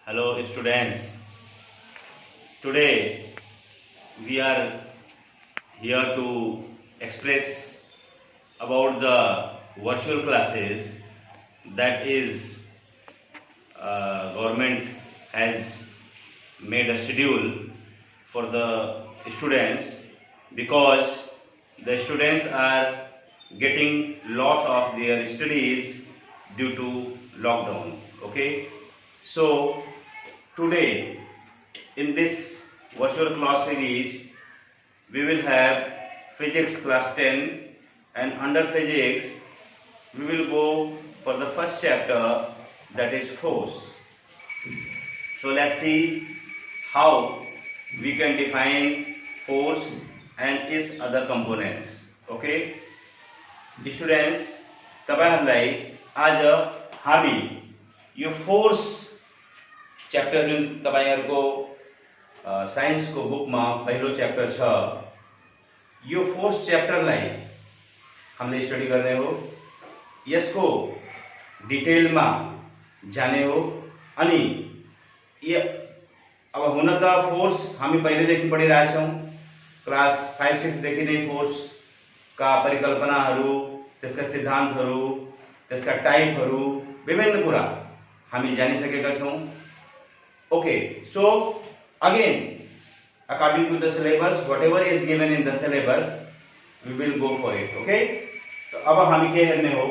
Hello students. Today we are here to express about the virtual classes that is government has made a schedule for the students because the students are getting loss of their studies due to lockdown. Okay, so today in this virtual class series, we will have physics class 10, and under physics, we will go for the first chapter, that is force. So let's see how we can define force and its other components. Okay, students, तपाईहरुलाई आज हामी यो force chapter जुन तपाईहरुको science को book में पहिलो chapter छ, यो फोर्स च्याप्टरलाई हामीले स्टडी गर्ने हो, यसको डिटेल में जाने हो। अनि ये अब हुन त फोर्स हामी पहिलेदेखि पढिरहेका छौं, क्लास 5-6 देखि नै फोर्स का परिकल्पनाहरू, त्यसका सिद्धान्तहरू, त्यसका टाइपहरू, विभिन्न कुरा हामी जानिसकेका छौं। Okay, so again, according to the syllabus, whatever is given in the syllabus, we will go for it. Okay, तो अब हामी के हेर्ने हो,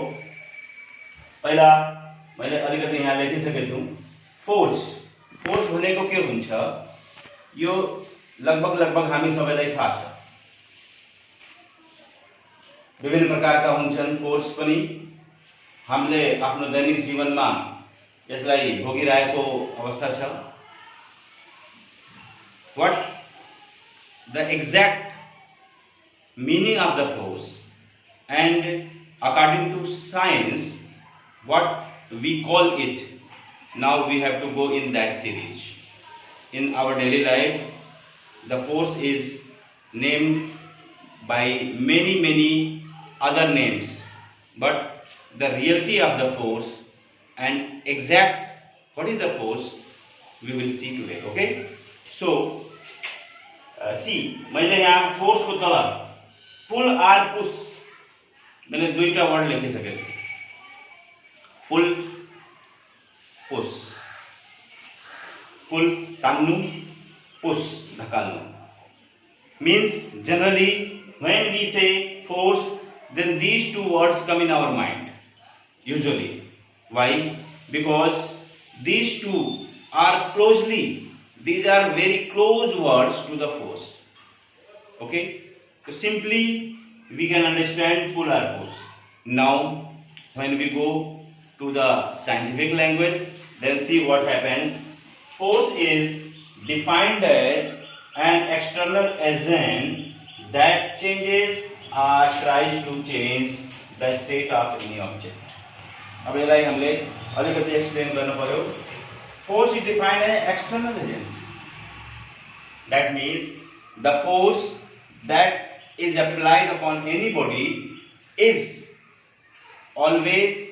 पहिला मैले अलिकति यहाँ लेखिसकेको छु। फोर्स भनेको के हुन्छ, यो लगभग हामी सबैलाई थाहा छ। विभिन्न प्रकारका हुन्छन् फोर्स पनि, हामीले आफ्नो दैनिक जीवनमा यसलाई भोगिरहेको अवस्था छ। What the exact meaning of the force, and according to science what we call it, now we have to go in that series. In our daily life, the force is named by many other names, but the reality of the force and exact what is the force we will see today. Okay, so see मैले यहाँ force को तल पुल are push मैंने दुईटा word लेखिसकेको छु। पुल push, पुल तान्नु, push ढकाल्नु, means generally when we say force, then these two words come in our mind usually. Why? Because these two are these are very close words to the force. Okay, so simply we can understand pull or push. Now when we go to the scientific language, then see what happens. Force is defined as an external agent that changes or tries to change the state of any object. अब यसलाई हामीले अलिकति explain गर्न पर्यो। Force is defined as an external agent. That means the force that is applied upon any body is always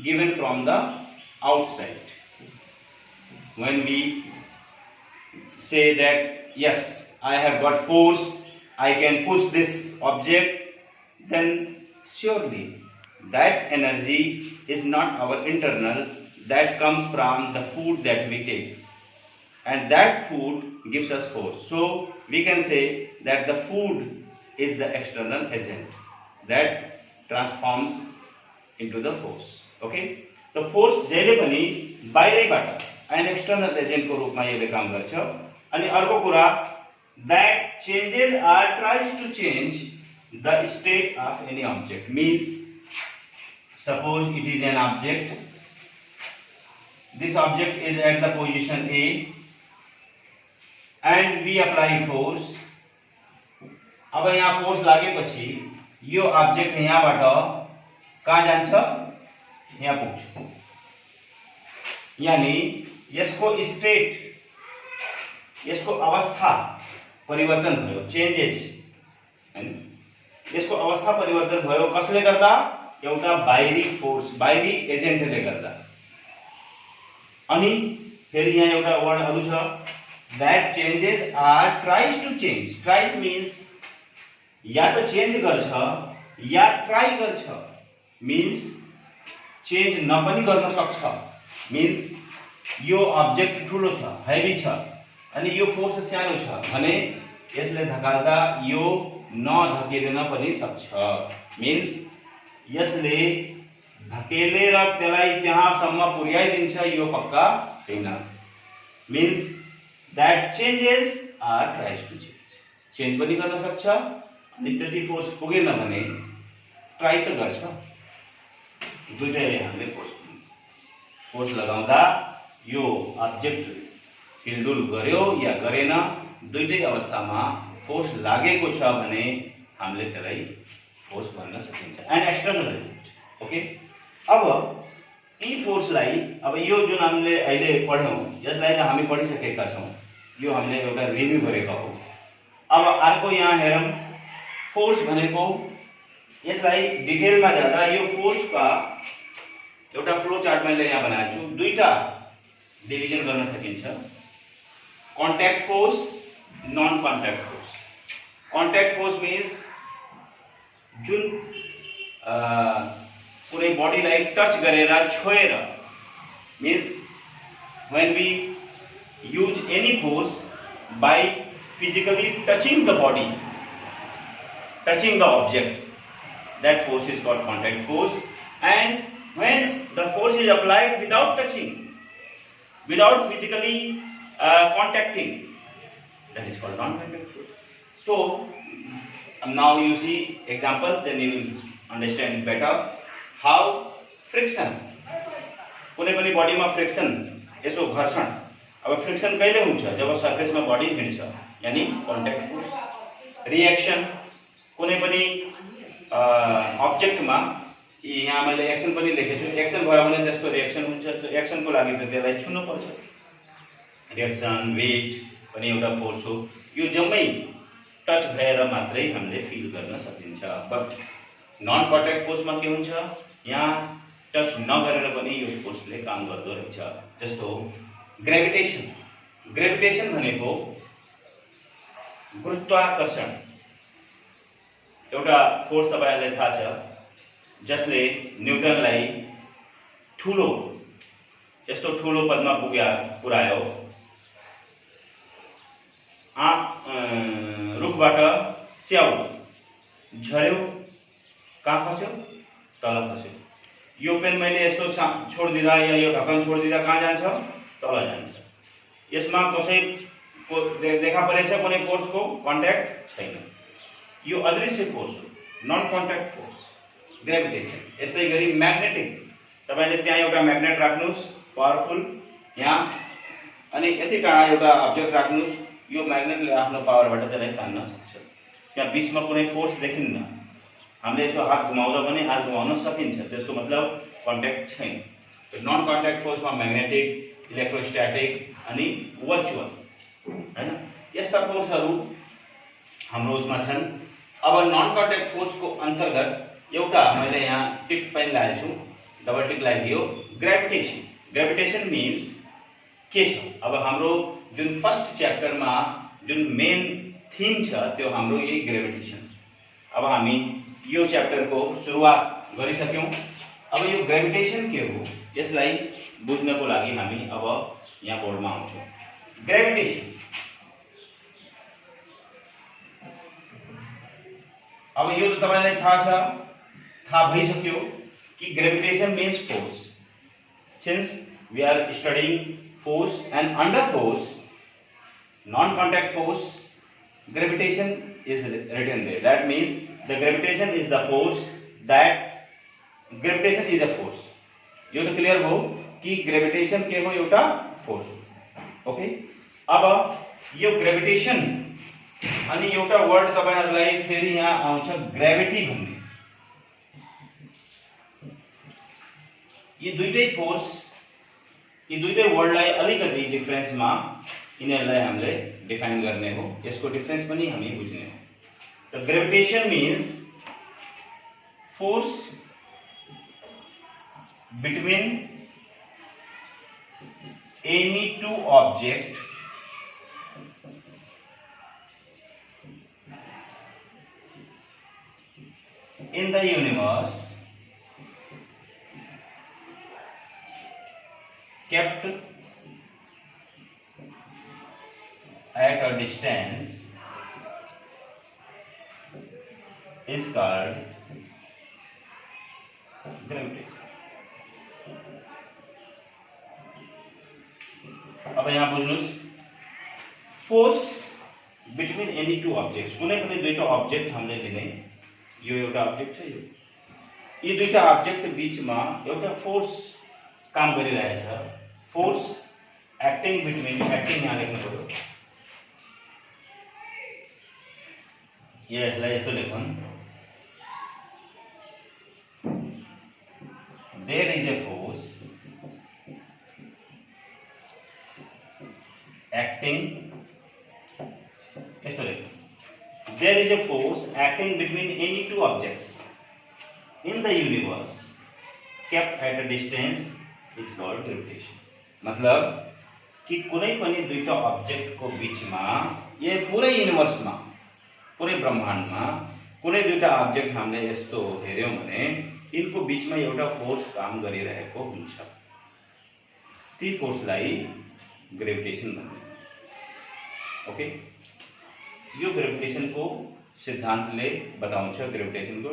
given from the outside. When we say that yes, I have got force, I can push this object, then surely that energy is not our internal, that comes from the food that we take, and that food gives us force. So we can say that the food is the external agent that transforms into the force. Okay, the force जहिले पनि बाहिरैबाट an external agent को रूपमा यसले काम गर्छ। अनि अर्को कुरा, that changes or tries to change the state of any object, means suppose it is an object, this object is at the position A and we apply force। अब यहाँ फोर्स लागेपछि यो ऑब्जेक्ट यहाँबाट कहाँ जान्छ, यहाँ पुग्छ। यानी यसको स्टेट, यसको अवस्था परिवर्तन भयो, चेन्जेस हैन। यसको अवस्था परिवर्तन भयो कसले गर्दा, एउटा बाहिरी फोर्स, बाहिरी एजेन्टले गर्दा। अनि फेरि यहाँ एउटा वर्ड अरु छ that changes or tries to change. Tries means या त चेन्ज गर्छ या ट्राई गर्छ, means चेन्ज न पनि गर्न सक्छ, means यो अब्जेक्ट ठुलो छ, हेभी छ अनि यो फोर्स सानो छ भने यसले धकाल्दा यो नधकेलिन पनि सक्छ, means यसले धकेलेर त्यसलाई त्यहाँसम्म पुर्याइदिन्छ यो पक्का हैन, means that changes or tries to change. Change पनि गर्न सक्छ अनि त्यति फोर्स पुगेन भने ट्राई त गर्छ, दुईटैले हामीले फोर्स लगाउँदा यो अब्जेक्ट हिलडुल गर्यो या गरेन दुईटै अवस्थामा फोर्स लागेको छ भने हामीले त्यसलाई फोर्स भन्न सकिन्छ एन्ड एक्सटर्नल एलिमेन्ट। ओके, अब यी फोर्सलाई अब यो जुन हामीले अहिले पढ्यौं यसलाई त हामी पढिसकेका छौं, यो हामीले एउटा रिभ्यू गरेका हौ। अब अर्को यहाँ हेरौं, फोर्स भनेको यसलाई डिटेलमा जाँदा यो फोर्सका एउटा फ्लो चार्ट मैले यहाँ बनाएको छु, दुईटा डिभिजन गर्न सकिन्छ, contact force, non contact force. Contact force means जुन कुनै बडीलाई टच गरेर छोएर, means when we use any force by physically touching the body, touching the object, that force is called contact force. And when the force is applied without touching, without physically contacting, that is called non-contact force. So now you see examples, then you will understand better how friction, कुनै पनि बडीमा friction, यसो घर्षण, अब friction कहिले हुन्छ जब सरफेसमा body हिँड्छ, यानी कन्ट्याक्ट फोर्स। रिएक्सन, कुनै पनि अब्जेक्टमा यहाँ मैले एक्सन पनि लेखेको छु, एक्सन भयो भने त्यसको रिएक्सन हुन्छ, त्यो एक्सनको लागि त त्यसलाई छुनु पर्छ, रिएक्सन वेट पनि एउटा फोर्स हो, यो जम्मै टच भएर मात्रै हामीले फिल गर्न सकिन्छ। बट नन कन्ट्याक्ट फोर्समा के हुन्छ, यहाँ टच नगरेर पनि यो फोर्सले काम गर्दो रहेछ। जस्तो ग्रेभिटेसन, ग्रेभिटेसन भनेको गुरुत्वाकर्षण एउटा फोर्स तपाईहरुलाई थाहा छ, जसले न्युटनलाई ठुलो यस्तो ठुलो पदमा पुर्यायो, रुखबाट स्याउ झर्यो, कहाँ खस्यो, तल खस्यो। यो पेन मैले यस्तो छोडिदिँदा या यो ढक्कन छोडिदिँदा कहाँ जान्छ, तल जान्छ। यसमा कसैको देखा परेछ कुनै फोर्सको कन्ट्याक्ट छैन, यो अदृश्य फोर्स हो, नन कन्ट्याक्ट फोर्स, ग्रेभिटेसन। यस्तै गरी म्याग्नेटिक, तपाईले त्यहाँ एउटा म्याग्नेट राख्नुस् पावरफुल यहाँ, अनि यति टाढा एउटा अब्जेक्ट राख्नुस्, यो म्याग्नेटले आफ्नो पावरबाट त्यसलाई तान्न सक्छ, त्यहाँ बीचमा कुनै फोर्स देखिन्न, हामीले यसको हात घुमाउँदा पनि हात घुमाउन सकिन्छ, त्यसको मतलब कन्ट्याक्ट छैन। नन कन्ट्याक्ट फोर्समा म्याग्नेटिक, इलेक्ट्रोस्ट्याटिक अनि वर्चुअल हैन, यस्ता फोर्सहरू हाम्रो उसमा छन्। अब नन कन्ट्याक्ट फोर्सको अन्तर्गत एउटा मैले यहाँ टिक पनि लगाएको छु, डबल टिक लगाइदियो, ग्रेभिटेसन। ग्रेभिटेसन मिन्स के छ, अब हाम्रो जुन फर्स्ट च्याप्टरमा जुन मेन थीम छ त्यो हाम्रो यही ग्रेभिटेसन। अब हामी यो च्याप्टरको सुरुवात गरिसक्यौं। अब यो ग्रेभिटेसन के हो यसलाई बुझ्नको लागि हामी अब यहाँ बोर्डमा आउँछौं। ग्रेभिटेसन, अब यो त तपाईलाई थाहा भइसक्यो कि gravitation means force. Since we are studying force and under force non contact force gravitation is written there, that means the gravitation is the force that gravitation is a force। यो तो clear हो कि gravitation के हो एउटा force हो। Okay, अब यो ग्रेविटेशन अनि एउटा वर्ड तपाईहरुलाई फेरि यहाँ आउँछ ग्रेभिटी भन्ने। यी दुईटै फोर्स, यी दुईटै वर्डलाई अलिकति डिफरेन्समा यिनीहरुलाई हामीले डिफाइन गर्ने हो, यसको डिफरेन्स पनि हामी बुझ्ने हो। त gravitation means force between any two object in the universe kept at a distance is called gravitation. अब यहाँ बुझ्नुस् force between any two objects कुनै पनि दुईटा ऑब्जेक्ट हामीले लिने यो एउटा ऑब्जेक्ट छ यो यी दुईटा ऑब्जेक्ट बीचमा एउटा फोर्स काम गरिरहेछ फोर्स एक्टिङ बिट्विन एक्टिङ यहाँ लेख्नु पर्यो यसलाई यस्तो लेखौँ there is a force acting there is a force acting between any two objects in the universe kept at a distance is called gravitation मतलब कि कुनै पनि दुईटा ऑब्जेक्ट को बीचमा यो पुरै युनिभर्समा पुरै ब्रह्माण्डमा कुनै दुईटा ऑब्जेक्ट हामीले यस्तो हेर्यौं भने इनको बीचमा एउटा फोर्स काम गरिरहेको हुन्छ ती फोर्सलाई ग्रेविटेसन भन्छ ओके यो ग्रेविटेशन को सिद्धांत ले बताउँछ ग्रेविटेशन को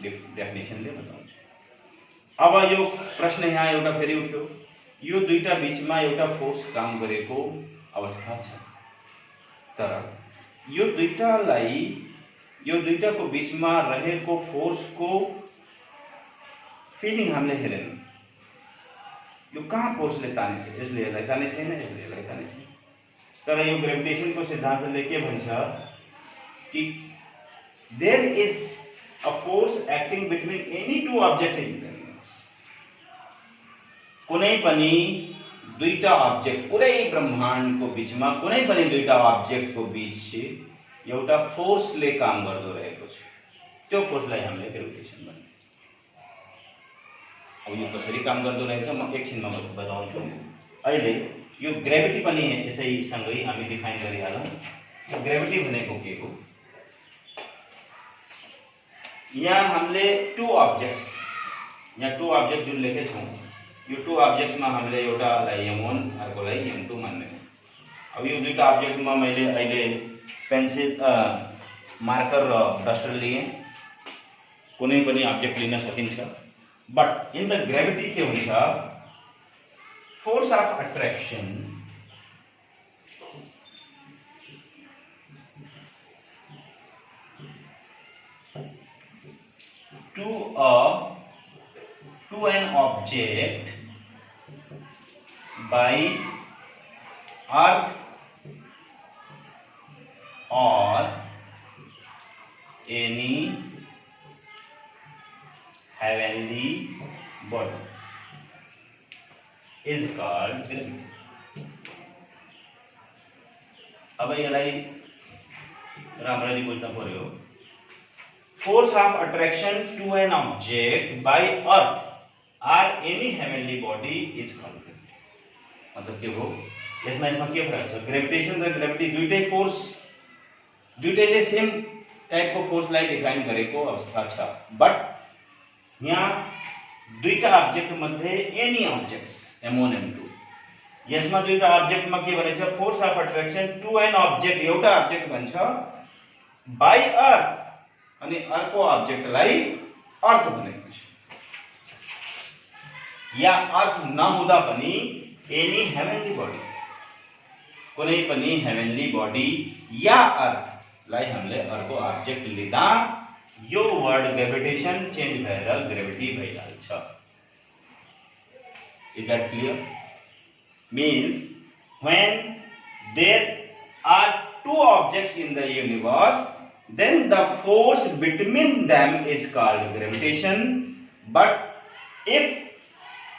डेफिनेसन ले बताउँछ अब यो प्रश्न यहाँ एउटा फेरि उठ्यो यो दुईटा बीचमा एउटा फोर्स काम गरेको अवस्था छ तर यो दुईटाको बीचमा रहेको फोर्स को फिलिङ हामीले हेरेन यो कहाँ फोर्सले तानेछ यसले यसलाई ताने छैन यसले यसलाई ताने छैन तर यो ग्रेविटेशन को सिद्धान्तले के भन्छ कि there is a force acting between any two objects in the universe कुनै पनि दुईटा ऑब्जेक्ट पुरै ब्रह्माण्ड को बीचमा कुनै पनि दुईटा ऑब्जेक्ट को बीच एउटा फोर्सले काम गर्दो रहेको छ त्यो फोर्सलाई हामीले ग्रेविटेशन भन्छ अब यो कसरी काम गर्दो रहेछ म एकछिनमा बताउँछु अहिले यो ग्रेभिटी पनि यसै सँगै हामी डिफाइन गरिहालौं ग्रेभिटी भनेको के हो यहाँ हामीले टू ऑब्जेक्ट्स यहाँ टू ऑब्जेक्ट जुन लेखे छौं यो टू ऑब्जेक्ट्स मा हामीले एउटालाई m1 अर्कोलाई m2 मान्ने अब यो दुईटा ऑब्जेक्ट मा मैले अहिले पेन्सिल मार्कर र डस्टर लिए कुनै पनि ऑब्जेक्ट लिन सकिन्छ बट इन द ग्रेभिटी के हुन्छ force of attraction to an object by earth or any heavenly body is called gravity. अब यसलाई राम्ररी बुझ्न पर्यो force of attraction to an object by earth or any heavenly body is called gravity. मतलब के हो यसमा के फरक छ ग्रेविटेशन र ग्रेभिटी दुईटै फोर्स दुईटैले सेम टाइप को फोर्स लाई डिफाइन गरेको अवस्था छ बट यहाँ दुईटा ऑब्जेक्ट मध्ये एनी ऑब्जेक्ट्स m1 m2 यसमा दुईटा ऑब्जेक्ट मा के भन्छ force of attraction to an object एउटा ऑब्जेक्ट भन्छ बाइ अर्थ अनि अर्को ऑब्जेक्टलाई अर्थ भनेको छ या अर्थ नहुँदा पनि एनी हेभनली बडी कुनै पनि हेभनली बडी या अर्थ लाई हामीले अर्को ऑब्जेक्ट लिँदा यो वर्ड ग्रेविटेशन चेन्ज भएर ग्रेभिटी भइहाल्छ Is that clear? Means when there are two objects in the universe, then the force between them is called gravitation. But if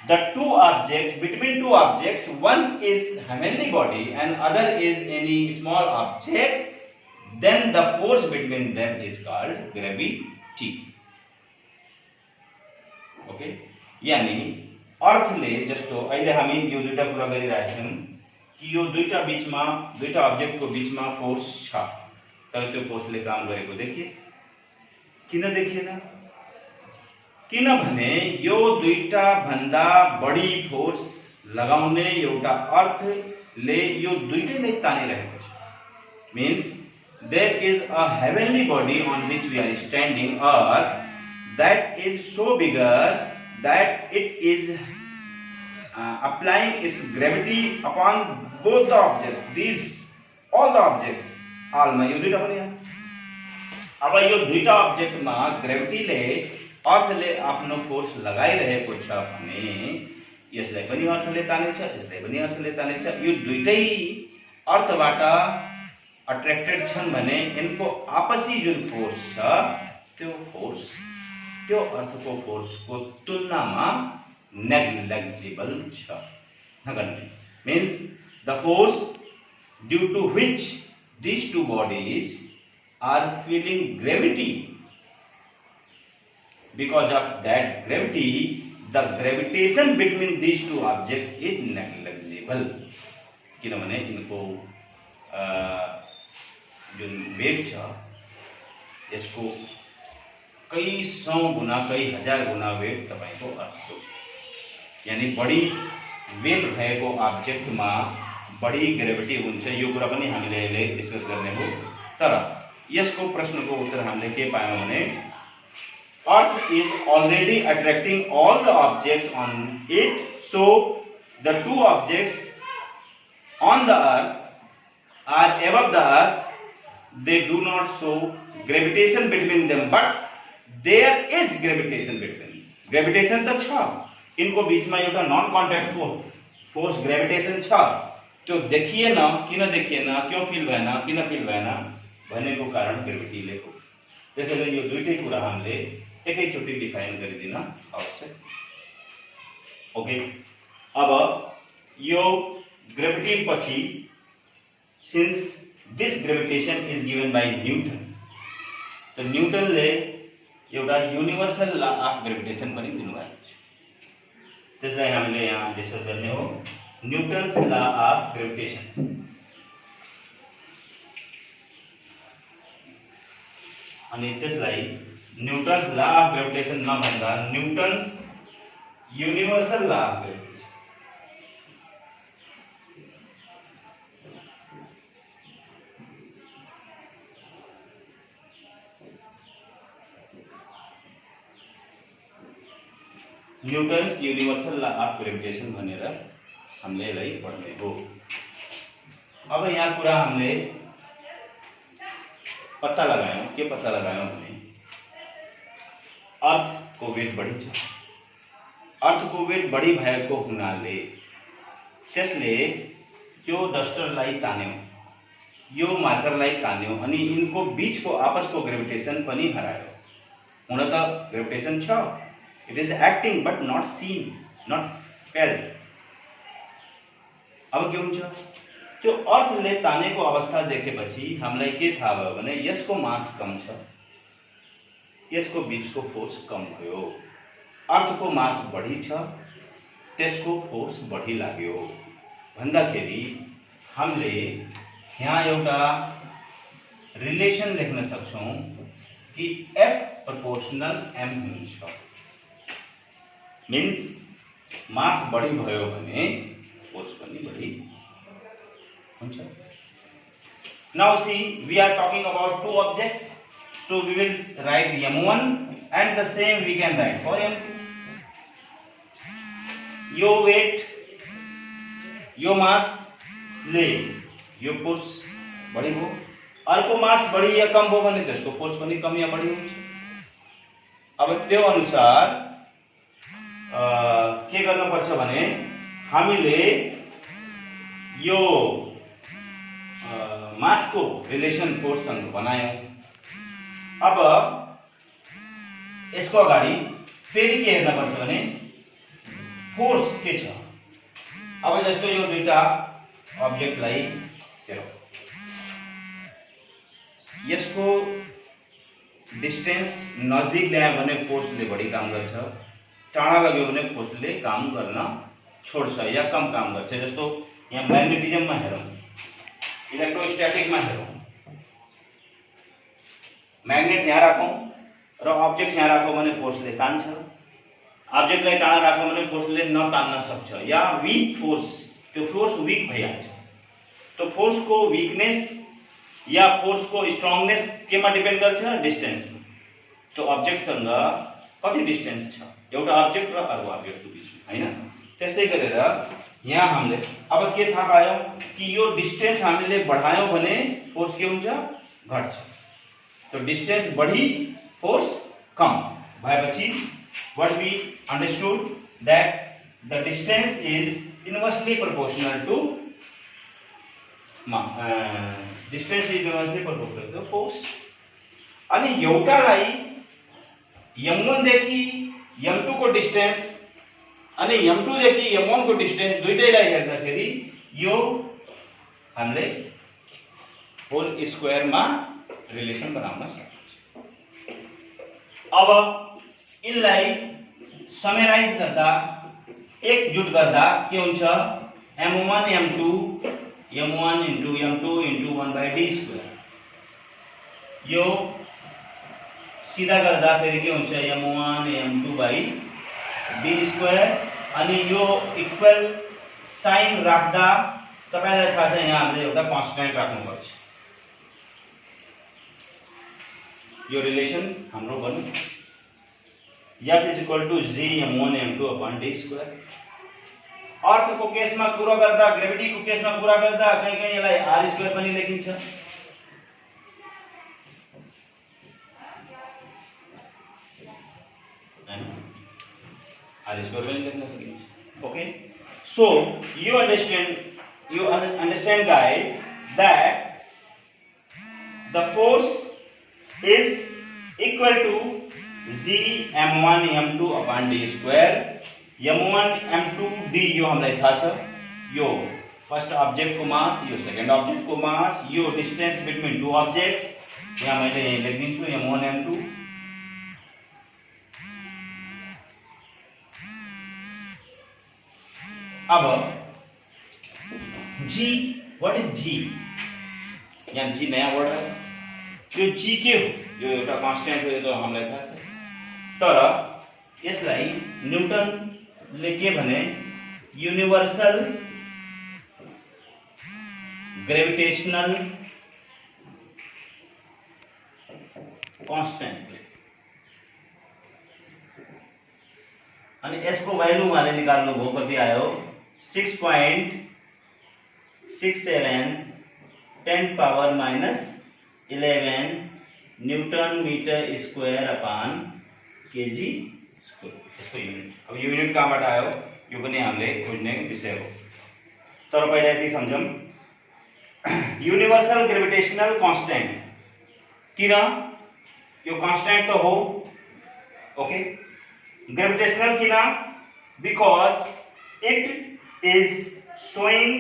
the between two objects, one is heavenly body and other is any small object, then the force between them is called gravity. Okay? यानी अर्थले जस्तो अहिले हामी यो दुईटा कुरा गरिरहेका छौँ कि यो दुईटा बीचमा दुईटा अब्जेक्टको बीचमा फोर्स छ, तर त्यो फोर्सले काम गरेको देखिए किन देखिएन? किनभने यो दुईटा भन्दा बढी फोर्स लगाउने एउटा अर्थले यो दुईटैलाई तानिरहेको छ। Means there is a heavenly body on which we are standing, earth, that is so bigger that it is applying its gravity upon both the objects, these all the objects, all ma yo duita pani अब यो दुईटा अब्जेक्टमा ग्रेभिटीले अर्थले आफ्नो force लगाइरहेको छ भने यसलाई पनि अर्थले तानेछ, यसलाई पनि अर्थले तानेछ। यो दुईटै अर्थबाट अट्र्याक्टेड छन् भने इनको आपसी जुन फोर्स छ त्यो अर्थको फोर्सको तुलनामा नेग्लिजिबल छ, नगण्य। Means the force due to which these two bodies are feeling gravity, because of that gravity the gravitation between these two objects is negligible। किनभने इनको जुन वेट छ यसको कई सौ गुना कई हजार गुना वेट तपाईको अर्थको छ, यानी बढी वेट भएको अब्जेक्टमा बढी ग्रेभिटी हुन्छ। यो कुरा पनि हामीले अहिले डिस्कस गर्ने हो। तर यसको प्रश्नको उत्तर हामीले के पायौं भने earth is already attracting all the objects on it, so the two objects on the earth are above the earth, they do not show gravitation between them, but there is gravitation between। gravitation त छ, इनको बीचमा एउटा non contact force gravitation छ, त्यो देखिएन। किन देखिएन, क्यों फिल भएन, किन फिल भएन भनेको कारण ग्रेभिटीले हो। त्यसैले यो दुईटै कुरा हामीले एकैचोटि डिफाइन गरिदिन आवश्यक। ओके, अब यो ग्रेभिटी पछि since this gravitation is given by Newton, त न्यूटनले एउटा युनिभर्सल ल अफ ग्रेभिटेसन पनि दिनुभएको छ। त्यसलाई हामीले यहाँ डिस्कस गर्ने हो, न्यूटन्स ल अफ ग्रेभिटेसन। अनि त्यसलाई न्यूटन्स ल अफ ग्रेभिटेसन नभन्दा Newton's universal law of gravitation. Newton's universal law of gravitation भनेर हामीले यसलाई पढ्ने हो। अब यहाँ कुरा हामीले पत्ता लगायौं, के पत्ता लगायौं भने अर्थको वेट बढी छ। अर्थको वेट बढी भएको हुनाले त्यसले यो डस्टरलाई तान्यो, यो मार्करलाई तान्यो अनि इनको बीचको आपसको ग्रेभिटेसन पनि हरायो। हुन त ग्रेभिटेसन छ, it is acting but not seen, not felt। अब के हुन्छ, त्यो अर्थले तानेको अवस्था देखेपछि हामीलाई के थाहा भयो भने यसको मास कम छ, यसको बीचको फोर्स कम भयो। अर्थको मास बढी छ, त्यसको फोर्स बढी लाग्यो भन्दाखेरि हामीले यहाँ एउटा रिलेसन लेख्न सक्छौं कि F प्रोपोर्शनल M हुन्छ। मीन्स मास बढी भयो भने फोर्स पनि बढी हुन्छ। Now see we are talking about two objects, so we will write m1 and the same we can write for m2। यो वेट यो मास ले यो फोर्स बढी हो, अर्को मास बढी या कम हो भने त्यसको फोर्स पनि कम या बढी हुन्छ। अब त्यो अनुसार के गर्न पर्छ भने हामीले यो मासको रिलेसन फोर्ससँग बनायौं। अब यसको अगाडि फेरि के हेर्न पर्छ भने फोर्स के छ। अब जस्तो यो दुईटा अब्जेक्टलाई हेरौं, यसको डिस्टेन्स नजिक ल्यायो भने फोर्सले बढी काम गर्छ, टाणा लगे भने फोर्सले काम गर्न छोड्छ या कम काम गर्छ। जस्तो यहाँ म्याग्नेटिजममा हेरौँ, इलेक्ट्रोस्ट्याटिकमा हेरौँ, म्याग्नेट यहाँ राखौँ र अब्जेक्ट यहाँ राखौँ भने फोर्सले तान्छ, अब्जेक्टलाई टाढा राख्यो भने फोर्सले नतान्न सक्छ या वीक फोर्स, त्यो फोर्स वीक भइहाल्छ। तो फोर्स को वीकनेस या फोर्स को स्ट्रङनेस केमा डिपेन्ड गर्छ? डिस्टेन्समा। तो अब्जेक्टसँग कति डिस्टेन्स छ एउटा अब्जेक्ट र अर्को अब्जेक्टको बिचमा, हैन? त्यस्तै गरेर यहाँ हामीले अब के थाहा पायौं कि यो डिस्टेन्स हामीले बढायौं भने फोर्स के हुन्छ? घट्छ। तो डिस्टेन्स बढी फोर्स कम भएपछि what we understood that the distance is inversely proportional to distance is inversely proportional to force। अनि एउटालाई m1 देखि m2 को डिस्टेन्स अनि m2 देखि m1 को डिस्टेन्स दुईटैलाई हेर्दाखेरि यो हामीले होल स्क्वायर मा रिलेसन बनाउन सक्छौं। अब इनलाई समराइज गर्दा एकजुट गर्दा के हुन्छ? m1 m2 m1 into m2 into 1/d²। यो सीधा गर्दा फेरि के हुन्छ? m1 m2/d² अनि यो इक्वल साइन राख्दा तपाईलाई थाहा छ यहाँ हामीले एउटा कन्स्टेन्ट राख्नुपर्छ। यो रिलेसन हाम्रो बन्यो F is equal to g m1 m2 upon d²। अर्थ को केस में पूरा गर्दा, ग्रेविटी को केस में पूरा गर्दा कहीं कहीं यसलाई r² पनि लेखिन्छ। r² पनि लेख्न सकिन्छ। Okay, so you understand guys that the force is equal to g m1 m2 upon d²। m1 m2 d यो हामीलाई थाहा छ, यो फर्स्ट ऑब्जेक्ट को मास, यो सेकेंड ऑब्जेक्ट को मास, यो डिस्टेंस बिट्विन टू ऑब्जेक्ट्स। यहाँ मैले यही लेखिदिन्छु m1 m2। अब g, व्हाट इज g? यहाँ g नयाँ वर्ड है। यो g के हो? यो एउटा कांस्टेंट हो, यो त हामीलाई थाहा छ। तर यसलाई न्यूटनले के भने? Universal gravitational constant. अनि यसको भ्यालु उहाँले निकाल्नु भयो, कति आयो? 6.67 10⁻11 newton metre square upon KG square. यसको युनिट, अब यो युनिट कहाँबाट आयो यो पनि हामीले खोज्ने विषय हो। तर पहिला यति सम्झौं, यूनिवर्सल ग्रेविटेशनल कांस्टेंट किन? यो कांस्टेंट तो हो, ओके। ग्रेविटेशनल किन? Because it is showing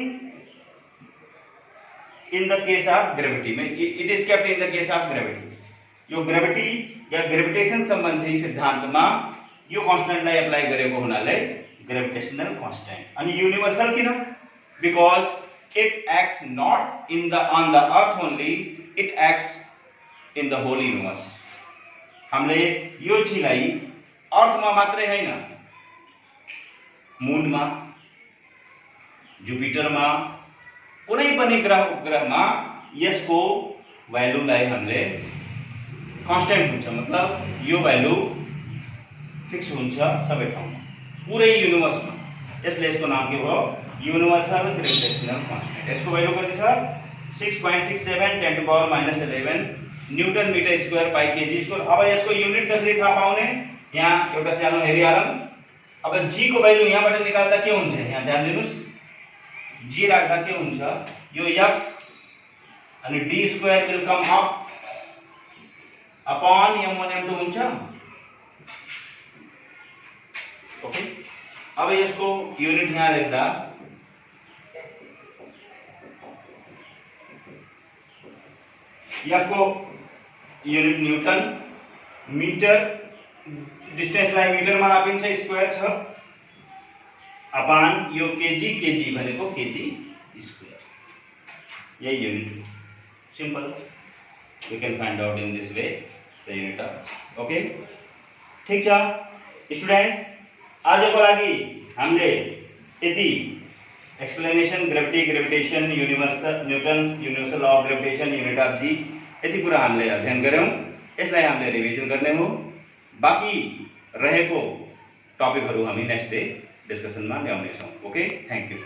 in the case of gravity में it is kept in the case of gravity। यो ग्रेविटी या ग्रेविटेशन संबंधी सिद्धांत में यो कांस्टेंट लाई अप्लाई गरेको हुनाले ग्रेविटेशनल कांस्टेंट। अनि यूनिवर्सल किन? Because it acts not in the on the earth only, it acts in the whole universe। हामीले यो चिजलाई अर्थ मा मात्रै हैन, मून मा, जुपिटर मा, कुनै पनि ग्रह उपग्रहमा यसको भ्यालुलाई हामीले कांस्टेंट हुन्छ, मतलब यो भ्यालु फिक्स हुन्छ सबै ठाउँमा, पुरै युनिभर्समा। यसले यसको नाम के भयो? Universal gravitational constant. यसको भ्यालु कति छ? 6.67 10⁻11 newton metre square by KG square. अब यसको युनिट कसरी थाहा पाउने? यहाँ एउटा सानो हेरिहालौं। अब g को भ्यालु यहाँबाट निकाल्दा के हुन्छ? यहाँ ध्यान दिनुस्, g राख्दा के हुन्छ? यो f अनि d² will come up upon m1 m2 हुन्छ। ओके, अब यसको युनिट यहाँ लेख्दा f को युनिट न्यूटन मीटर डिस्टेन्सलाई मिटरमा नापिन्छ, स्क्वायर छ अपान यो केजी, केजी भनेको केजी स्क्वायर, यही युनिट हो। Simple, you can find out in this way the unit of. Okay, ठीक छ स्टुडेन्ट्स, आजको लागि हामीले यति explanation gravity, gravitation, universal Newton's universal law of gravitation, unit of G, यति कुरा हामीले अध्ययन गर्यौं। यसलाई हामीले रिभिजन गर्ने हो। बाँकी रहेको टपिकहरू हामी नेक्स्ट डे डिस्कसनमा ल्याउने छौं। Okay, thank you.